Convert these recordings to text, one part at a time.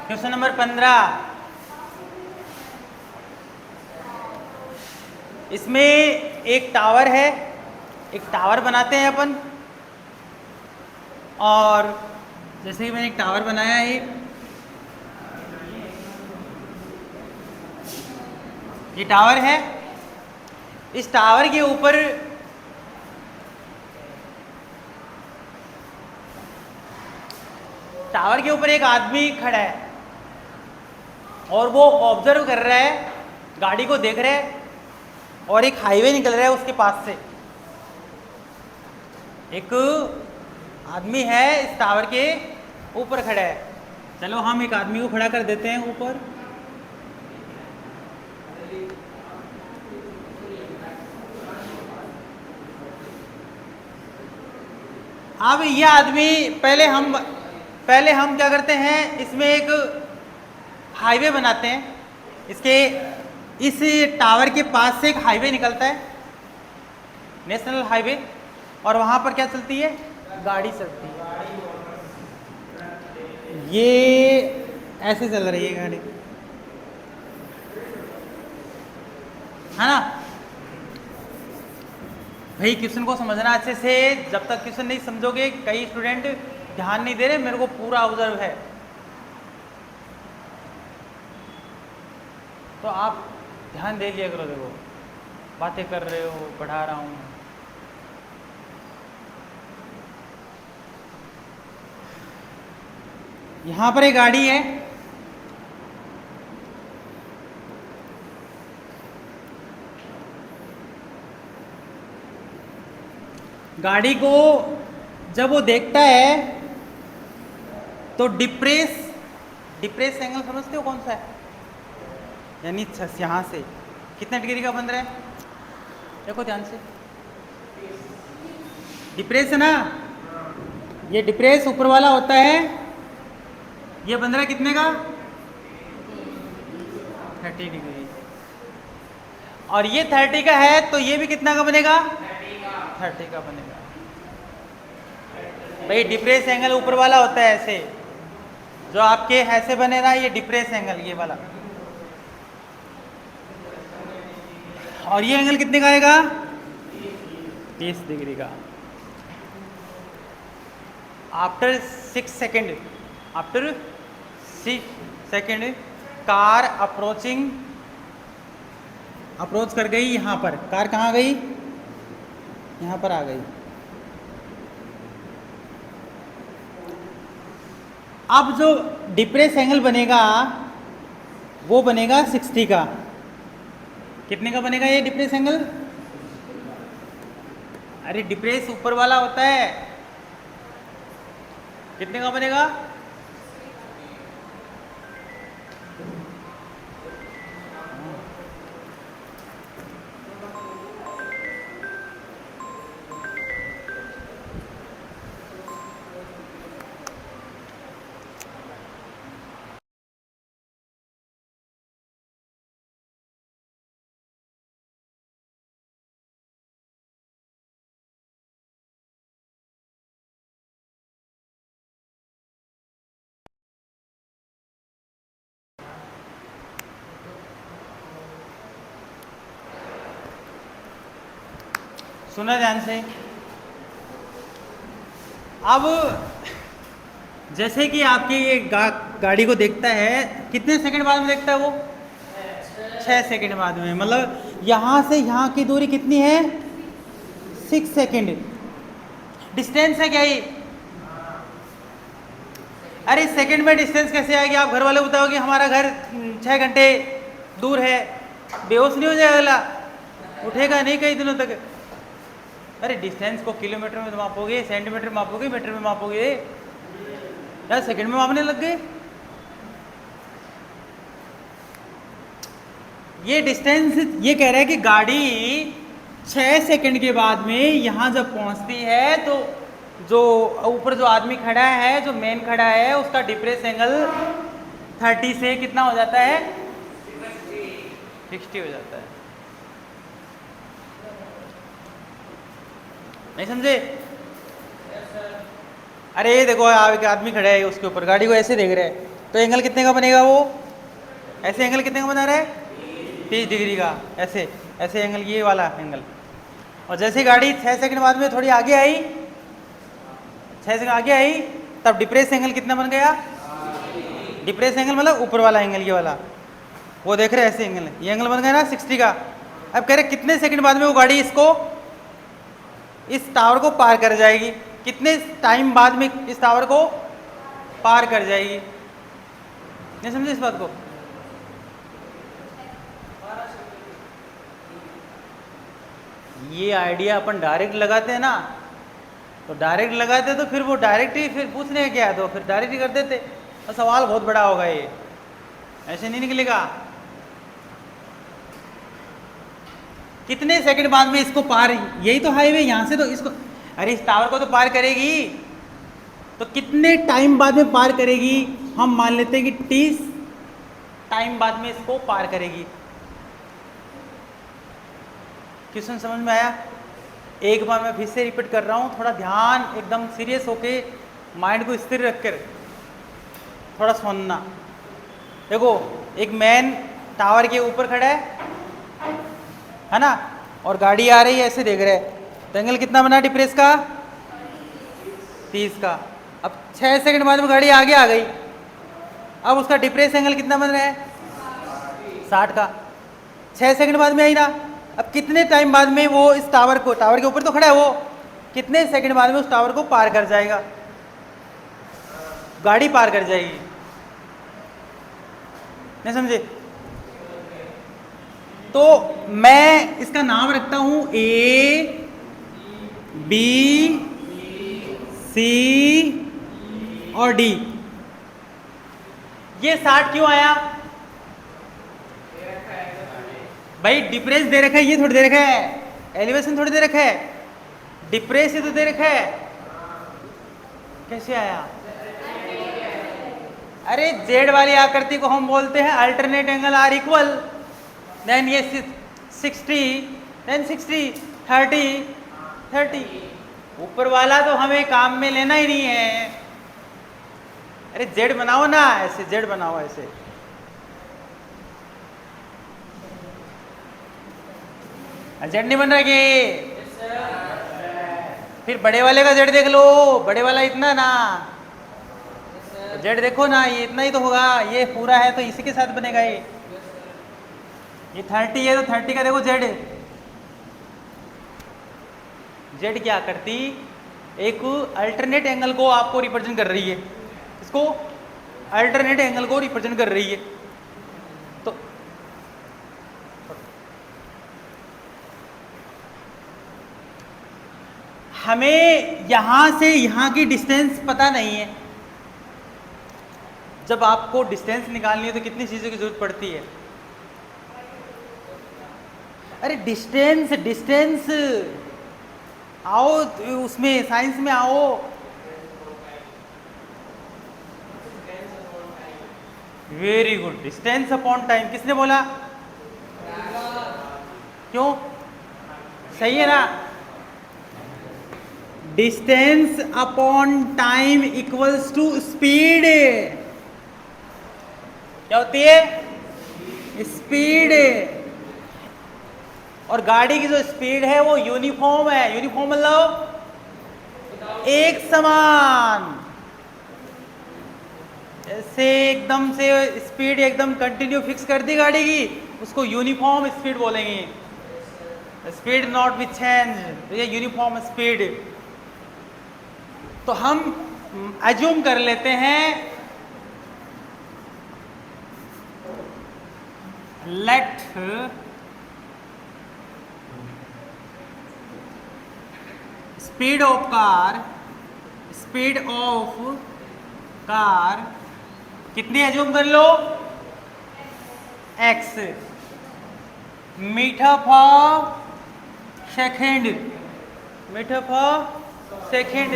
Question number 15। इसमें एक tower है, एक टावर बनाते हैं अपन। और जैसे ही मैंने एक टावर बनाया है, ये टावर है। इस टावर के ऊपर एक आदमी खड़ा है और वो ऑब्जर्व कर रहा है, गाड़ी को देख रहा है। और एक हाईवे निकल रहा है उसके पास से। एक आदमी है इस टावर के ऊपर खड़ा है। चलो हम एक आदमी को खड़ा कर देते हैं ऊपर। अब ये आदमी पहले हम क्या करते हैं, इसमें एक हाईवे बनाते हैं। इस टावर के पास से एक हाईवे निकलता है, नेशनल हाईवे। और वहां पर क्या चलती है, गाड़ी चलती है। ये ऐसे चल रही है गाड़ी, है ना भाई। क्वेश्चन को समझना अच्छे से। जब तक क्वेश्चन नहीं समझोगे, कई स्टूडेंट ध्यान नहीं दे रहे, मेरे को पूरा ऑब्जर्व है। तो आप ध्यान दे लिया करो। देखो बातें कर रहे हो, पढ़ा रहा हूँ। यहां पर एक गाड़ी है। गाड़ी को जब वो देखता है तो डिप्रेस एंगल समझते हो कौन सा है? यानी यहां से कितने डिग्री का बन रहा है, देखो ध्यान से। डिप्रेस है ना, ये डिप्रेस ऊपर वाला होता है। ये बन रहा है कितने का, 30 डिग्री। और ये 30 का है, तो ये भी कितना का बनेगा, 30 का बनेगा। भाई डिप्रेस एंगल ऊपर वाला होता है ऐसे, जो आपके ऐसे बने ना, ये डिप्रेस एंगल, ये वाला। और ये एंगल कितने का आएगा, 30 डिग्री का। आफ्टर 6 सेकेंड कार अप्रोच कर गई। यहां पर कार कहाँ गई, यहां पर आ गई। अब जो डिप्रेस एंगल बनेगा वो बनेगा 60 का। कितने का बनेगा ये डिप्रेस एंगल? अरे डिप्रेस ऊपर वाला होता है, कितने का बनेगा? सुना ध्यान से। अब जैसे कि आपकी ये गाड़ी को देखता है, कितने सेकंड बाद में देखता है वो, 6 सेकंड बाद में। मतलब यहां से यहां की दूरी कितनी है, 6 सेकंड डिस्टेंस है क्या ये? अरे सेकंड में डिस्टेंस कैसे आएगी? आप घर वाले बताओगे हमारा घर 6 घंटे दूर है, बेहोश नहीं हो जाएगा अगला, उठेगा नहीं कई दिनों तक। अरे डिस्टेंस को किलोमीटर में मापोगे, सेंटीमीटर में मापोगे, मीटर में मापोगे, यार सेकंड में मापने लग गए। ये डिस्टेंस ये कह रहा है कि गाड़ी 6 सेकंड के बाद में यहां जब पहुंचती है, तो जो ऊपर जो आदमी खड़ा है, जो मेन खड़ा है, उसका डिप्रेस एंगल 30 से कितना हो जाता है, 60 हो जाता है। नहीं समझे? अरे ये देखो, एक आदमी खड़ा है, उसके ऊपर गाड़ी को ऐसे देख रहा है, तो एंगल कितने का बनेगा वो? ऐसे एंगल कितने का बना रहा है? 30 डिग्री का। ऐसे ऐसे एंगल, ये वाला एंगल। और जैसे गाड़ी 6 सेकंड बाद में थोड़ी आगे आई, 6 सेकंड आगे आई, तब डिप्रेस एंगल कितना बन गया? डिप्रेस एंगल मतलब ऊपर वाला एंगल, ये वाला, वो देख रहे हैं ऐसे एंगल, ये एंगल बन गया ना 60 का। अब कह रहे कितने सेकंड बाद में वो गाड़ी इसको, इस टावर को पार कर जाएगी? कितने टाइम बाद में इस टावर को पार कर जाएगी? नहीं समझे इस बात को? ये आइडिया अपन डायरेक्ट लगाते हैं ना, तो डायरेक्ट लगाते तो फिर वो डायरेक्ट ही फिर पूछने क्या है, तो फिर डायरेक्ट ही कर देते, तो सवाल बहुत बड़ा होगा, ये ऐसे नहीं निकलेगा। कितने सेकंड बाद में इसको पार, यही तो हाईवे, यहां से तो इसको, अरे इस टावर को तो पार करेगी, तो कितने टाइम बाद में पार करेगी? हम मान लेते हैं कि 30 टाइम बाद में इसको पार करेगी। क्वेश्चन समझ में आया? एक बार मैं फिर से रिपीट कर रहा हूँ, थोड़ा ध्यान एकदम सीरियस होके माइंड को स्थिर रखकर थोड़ा सुनना। देखो, एक मैन टावर के ऊपर खड़ा है ना, और गाड़ी आ रही है, ऐसे देख रहे हैं, तो एंगल कितना बना डिप्रेस का? 30 का। अब 6 सेकंड बाद में गाड़ी आगे आ गई, अब उसका डिप्रेस एंगल कितना बन रहा है? 60 का। 6 सेकंड बाद में आई ना, अब कितने टाइम बाद में वो इस टावर को, टावर के ऊपर तो खड़ा है वो, कितने सेकंड बाद में उस टावर को पार कर जाएगा? गाड़ी पार कर जाएगी। नहीं समझे? तो मैं इसका नाम रखता हूं A B C और D। ये 60 क्यों आया भाई? डिप्रेस दे रखा है, ये थोड़ी दे रखा है, एलिवेशन थोड़ी दे रखा है, डिप्रेस ही तो दे रखा है, कैसे आया? अरे जेड वाली आकृति को हम बोलते हैं alternate angle are equal, then ये 60, देन 60, 30। ऊपर वाला तो हमें काम में लेना ही नहीं है। अरे जेड बनाओ ना, ऐसे जेड बनाओ, ऐसे जेड नहीं बन रहा कि? फिर बड़े वाले का जेड देख लो, बड़े वाला इतना ना, जेड देखो ना, ये इतना ही तो होगा, ये पूरा है तो इसी के साथ बनेगा। ये 30 है तो 30 का देखो जेड। जेड क्या करती? एक अल्टरनेट एंगल को आपको रिप्रेजेंट कर रही है, इसको अल्टरनेट एंगल को रिप्रेजेंट कर रही है। तो हमें यहां से यहां की डिस्टेंस पता नहीं है। जब आपको डिस्टेंस निकालनी है तो कितनी चीजों की जरूरत पड़ती है? अरे डिस्टेंस आओ उसमें, साइंस में आओ। Very good, distance upon time. किसने बोला? क्यों? सही है ना? Distance upon time equals to speed. क्या होती है? स्पीड। और गाड़ी की जो स्पीड है वो यूनिफॉर्म है। यूनिफॉर्म मतलब एक समान, ऐसे एकदम से स्पीड एकदम कंटिन्यू फिक्स कर दी गाड़ी की, उसको यूनिफॉर्म स्पीड बोलेंगे। स्पीड नॉट विथ चेंज, तो ये यूनिफॉर्म स्पीड। तो हम अज्यूम कर लेते हैं, लेट स्पीड ऑफ कार कितनी अज्यूम कर लो? x मीटर पर सेकेंड, मीटर पर सेकेंड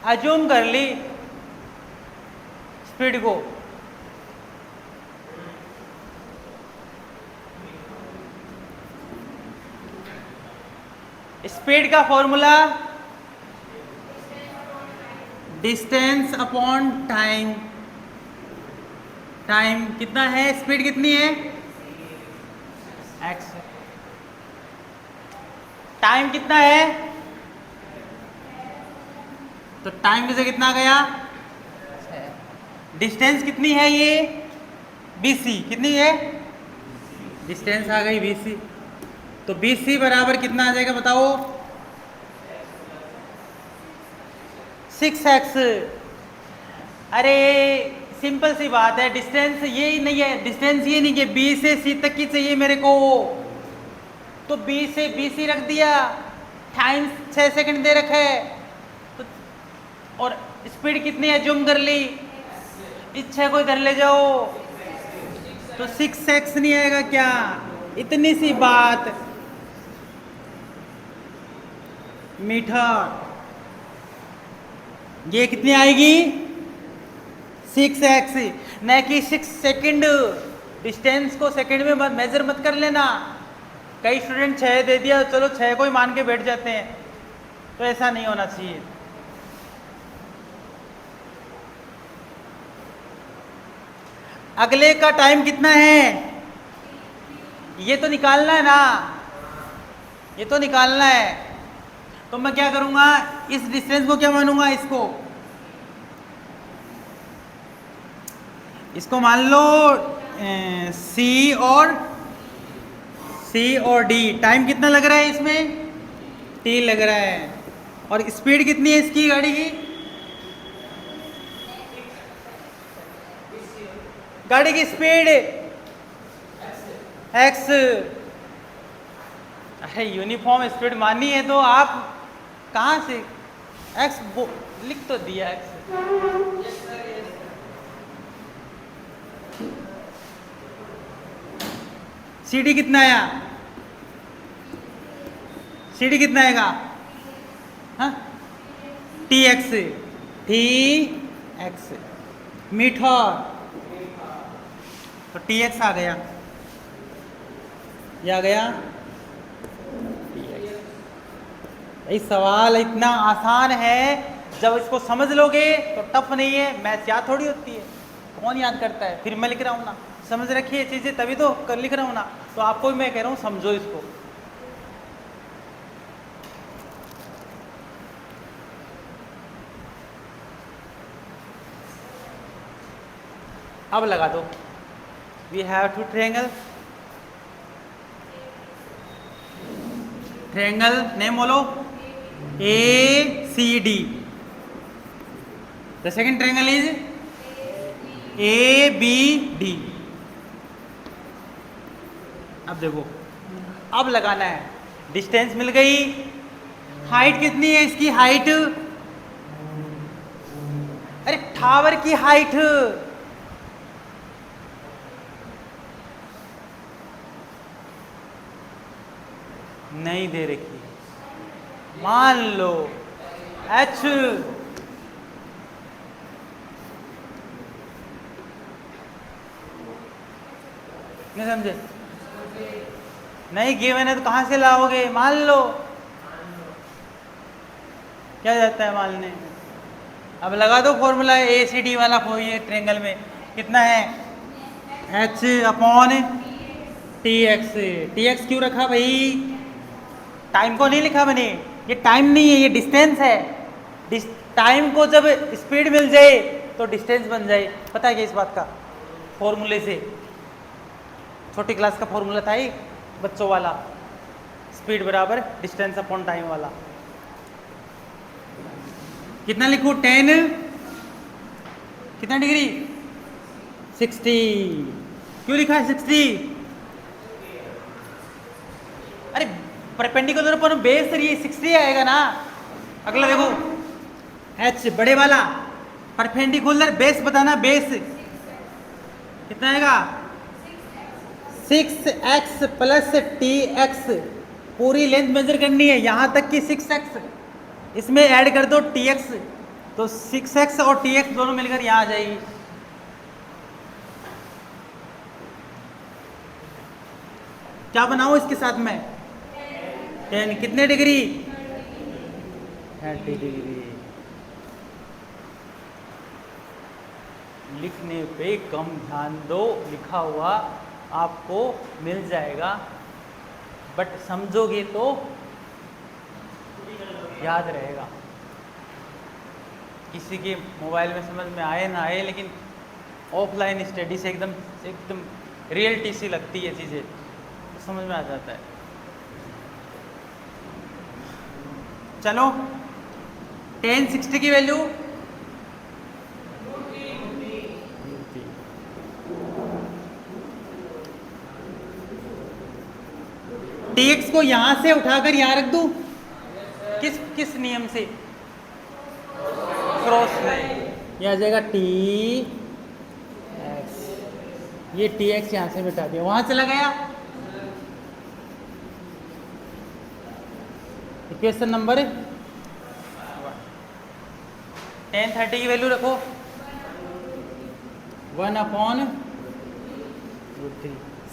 अज्यूम कर ली स्पीड को। स्पीड का formula distance upon time. Time कितना है, स्पीड कितनी है, एक्स। टाइम कितना है, तो टाइम की जगह कितना गया, डिस्टेंस कितनी है ये, BC कितनी है, डिस्टेंस आ गई BC। तो BC बराबर कितना आ जाएगा बताओ, 6x। अरे सिंपल सी बात है, डिस्टेंस ये ही नहीं है, डिस्टेंस ये नहीं कि B से C तक की चाहिए मेरे को, तो B से BC रख दिया, टाइम 6 सेकंड दे रखा है, तो और स्पीड कितनी है जूम कर ली, इच्छा को इधर ले जाओ, तो 6x नहीं आएगा क्या, इतनी सी बात, मीटर। ये कितनी आएगी, 6x, न कि 6 सेकंड। डिस्टेंस को सेकंड में मेजर मत कर लेना, कई स्टूडेंट 6 दे दिया चलो 6 को ही मान के बैठ जाते हैं, तो ऐसा नहीं होना चाहिए। अगले का टाइम कितना है, ये तो निकालना है ना, ये तो निकालना है, तो मैं क्या करूंगा, इस डिस्टेंस को क्या मानूंगा, इसको मान लो C और D। टाइम कितना लग रहा है इसमें, T लग रहा है, और स्पीड कितनी है इसकी गाड़ी की, गाड़ी की स्पीड x। अरे यूनिफॉर्म स्पीड मानी है तो आप कहाँ से x लिख तो दिया x। CD कितना आया, CD कितना आएगा, हाँ TX मीटर, तो TX आ गया, ये आ गया TX। भाई सवाल इतना आसान है, जब इसको समझ लोगे तो टफ नहीं है। मैथ याद थोड़ी होती है, कौन याद करता है, फिर मैं लिख रहा हूँ ना, समझ रखिए चीज़ें तभी तो कर लिख रहा हूँ ना, तो आपको भी मैं कह रहा हूँ समझो इसको। अब लगा दो, we have two triangle, triangle name बोलो, ACD। The second triangle is ABD। अब देखो, अब लगाना है, डिस्टेंस मिल गई, हाइट कितनी है इसकी, हाइट, अरे टावर की हाइट, नहीं दे रखी, मान लो h, नहीं समझे, नहीं गिवन है तो कहाँ से लाओगे, मान लो, क्या जाता है मानने। अब लगा दो फॉर्मूला ACD वाला, ये ट्रायंगल में कितना है, H/TX। TX क्यों रखा भाई, टाइम को नहीं लिखा मैंने, ये टाइम नहीं है, ये डिस्टेंस है। टाइम को जब स्पीड मिल जाए तो डिस्टेंस बन जाए, पता है क्या इस बात का, फॉर्मूले से, छोटी क्लास का फॉर्मूला था ही बच्चों वाला, स्पीड बराबर डिस्टेंस अपॉन टाइम वाला। कितना लिखूं, 10 कितना डिग्री, 60। क्यों लिखा है 60, अरे परपेंडिकुलर पर बेस ये 60 आएगा ना। अगला देखो, H बड़े वाला, परपेंडिकुलर बेस बताना, बेस कितना आएगा, 6x प्लस TX, पूरी लेंथ मेजर करनी है यहाँ तक कि 6x, इसमें ऐड कर दो TX, तो 6x और TX दोनों मिलकर यहाँ आ जाएगी। क्या बनाऊं इसके साथ में, 10 कितने डिग्री, 30 डिग्री। लिखने पे कम ध्यान दो, लिखा हुआ आपको मिल जाएगा, बट समझोगे तो याद रहेगा। किसी के मोबाइल में समझ में आए ना आए, लेकिन ऑफलाइन स्टडी से एकदम एकदम रियलिटी सी लगती है चीज़ें, तो समझ में आ जाता है। चलो 1060 की वैल्यू dx को यहां से उठाकर यहां रख दूं, किस किस नियम से? क्रॉस में। यह आ जाएगा टी एक्स, ये टी एक्स यहां से मिटा दिया, वहां चला गया। इक्वेशन नंबर 1030 की वैल्यू रखो 1/√3,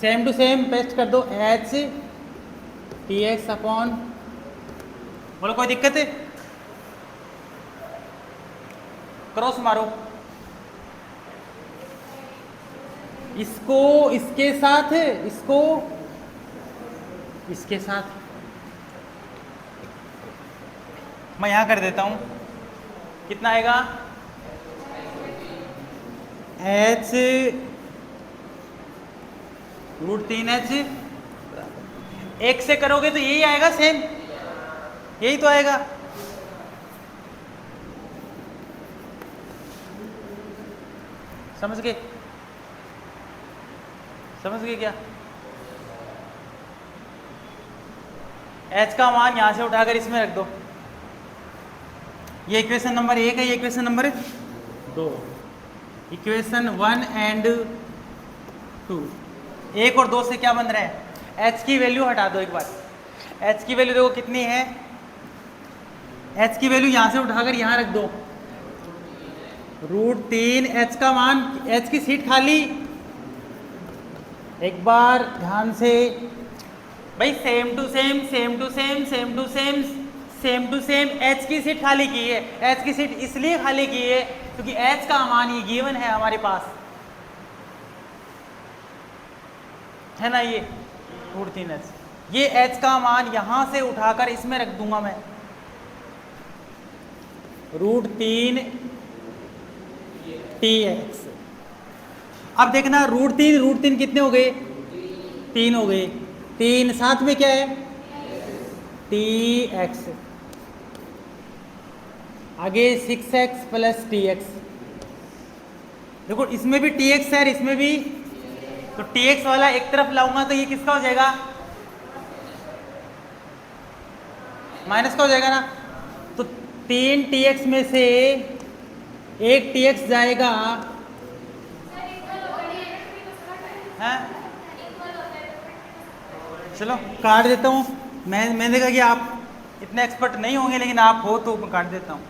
सेम टू सेम पेस्ट कर दो एच टी एक्स अपॉन, बोलो कोई दिक्कत है? क्रॉस मारो, इसको इसके साथ, इसको इसके साथ, मैं यहां कर देता हूं, कितना आएगा? एच √3h, एक से करोगे तो यही आएगा, सेम यही तो आएगा। समझ गए? समझ गए क्या? h का मान यहां से उठाकर इसमें रख दो, ये इक्वेशन नंबर 1 है, ये इक्वेशन नंबर 2, इक्वेशन 1 एंड 2। 1 और 2 से क्या बन रहा है? h की वैल्यू हटा दो एक बार, h की वैल्यू देखो कितनी है, h की वैल्यू यहां से उठाकर यहां रख दो, √3, h का मान, h की सीट खाली, एक बार ध्यान से भाई, same to same same to same same to same same to same, h की सीट खाली की है। h की सीट इसलिए खाली की है क्योंकि h का मान ये गिवन है हमारे पास, है ना, ये √3h, ये h का मान यहां से उठाकर इसमें रख दूंगा मैं, √3tx। अब देखना √3 कितने हो गए? 3 हो गए, 3 साथ में क्या है? tx, आगे 6x + tx, देखो इसमें भी tx है, इसमें भी, तो tx वाला एक तरफ लाऊंगा तो ये किसका हो जाएगा? माइनस का हो जाएगा ना, तो 3 tx में से एक tx जाएगा, है? चलो काट देता हूँ, मैंने देखा कि आप इतने एक्सपर्ट नहीं होंगे, लेकिन आप हो तो मैं काट देता हूँ।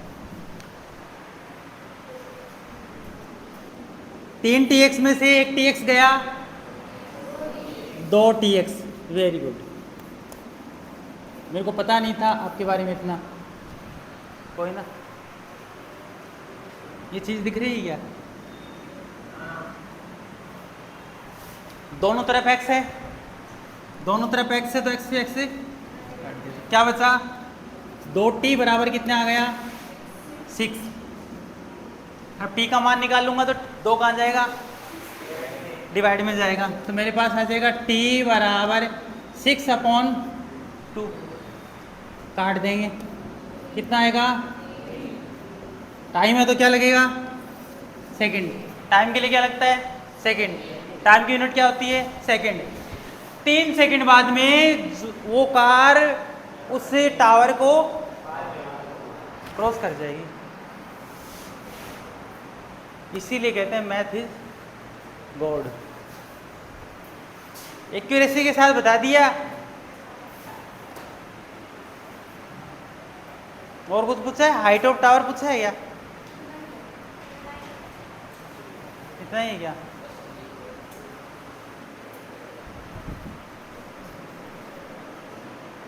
3 tx में से एक tx गया, 2 tx, वेरी गुड। मेरे को पता नहीं था आपके बारे में इतना, कोई ना, ये चीज दिख रही है क्या? दोनों तरफ x है, दोनों तरफ x है, तो x से क्या बचा? 2t बराबर कितने आ गया? 6। अब t का मान निकाल लूंगा तो 2 कहाँ जाएगा? डिवाइड में जाएगा, तो मेरे पास आ जाएगा t बराबर 6/2, काट देंगे, कितना आएगा? टाइम है तो क्या लगेगा? सेकंड। टाइम के लिए क्या लगता है? सेकंड। टाइम की यूनिट क्या होती है? सेकंड। 3 सेकंड बाद में वो कार उस टावर को क्रॉस कर जाएगी, इसीलिए कहते हैं मैथ इज गॉड। एक्यूरेसी के साथ बता दिया। और कुछ पूछा है? हाइट ऑफ टावर पूछा है क्या? इतना ही है क्या?